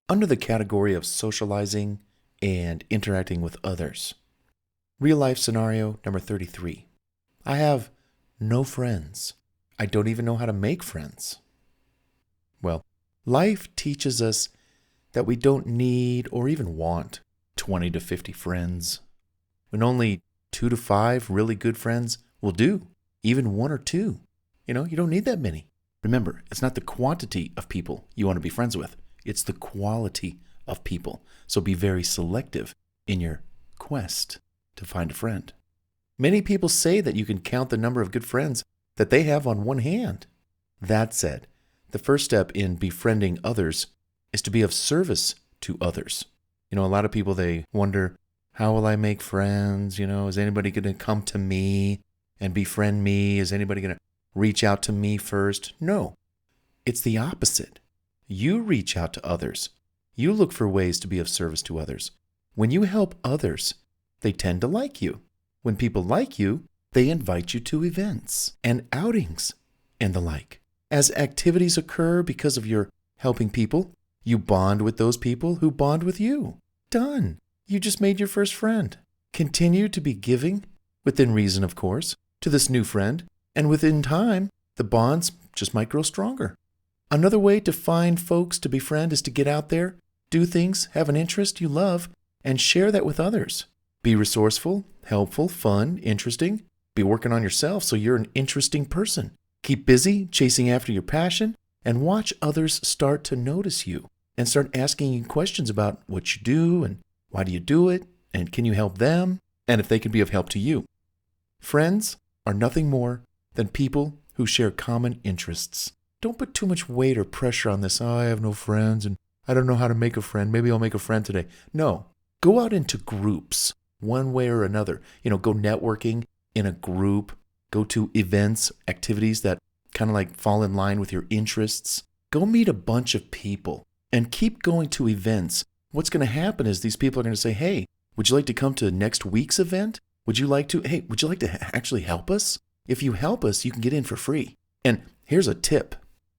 under the category of socializing and interacting with others. Real life scenario number 33. I have no friends. I don't even know how to make friends. Well, life teaches us that we don't need or even want 20 to 50 friends. When only 2 to 5 really good friends will do, even 1 or 2. You don't need that many. Remember, it's not the quantity of people you want to be friends with. It's the quality of people. So be very selective in your quest to find a friend. Many people say that you can count the number of good friends that they have on one hand. That said, the first step in befriending others is to be of service to others. A lot of people, they wonder, how will I make friends? Is anybody going to come to me and befriend me? Is anybody going to reach out to me first? No, it's the opposite. You reach out to others. You look for ways to be of service to others. When you help others, they tend to like you. When people like you, they invite you to events and outings and the like. As activities occur because of your helping people, you bond with those people who bond with you. Done. You just made your first friend. Continue to be giving, within reason, of course, to this new friend, and within time, the bonds just might grow stronger. Another way to find folks to befriend is to get out there, do things, have an interest you love, and share that with others. Be resourceful, helpful, fun, interesting. Be working on yourself so you're an interesting person. Keep busy, chasing after your passion, and watch others start to notice you and start asking you questions about what you do and why do you do it, and can you help them, and if they can be of help to you. Friends are nothing more than people who share common interests. Don't put too much weight or pressure on this. I have no friends and I don't know how to make a friend. Maybe I'll make a friend today. No, go out into groups one way or another. Go networking in a group. Go to events, activities that kind of like fall in line with your interests. Go meet a bunch of people and keep going to events. What's going to happen is these people are going to say, hey, would you like to come to next week's event? Would you like to actually help us? If you help us, you can get in for free. And here's a tip.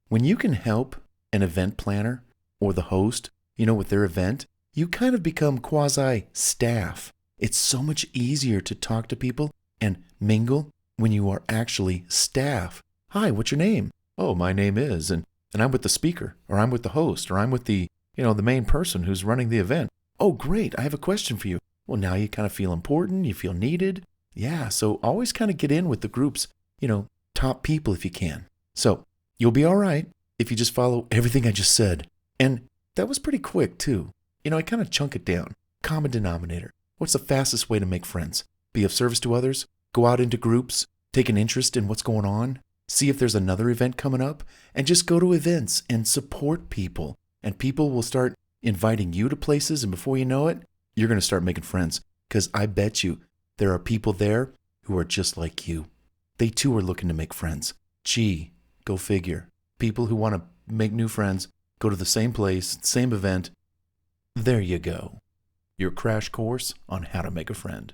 When you can help an event planner or the host, with their event, you kind of become quasi-staff. It's so much easier to talk to people and mingle when you are actually staff. Hi, what's your name? Oh, my name is, and I'm with the speaker, or I'm with the host, or I'm with the main person who's running the event. Oh, great, I have a question for you. Well, now you kind of feel important, you feel needed. Yeah, so always kind of get in with the group's, top people if you can. So you'll be all right if you just follow everything I just said. And that was pretty quick, too. I kind of chunk it down. Common denominator. What's the fastest way to make friends? Be of service to others, go out into groups, take an interest in what's going on, see if there's another event coming up, and just go to events and support people. And people will start inviting you to places, and before you know it, you're going to start making friends. Because I bet you there are people there who are just like you. They too are looking to make friends. Gee, go figure. People who want to make new friends go to the same place, same event. There you go. Your crash course on how to make a friend.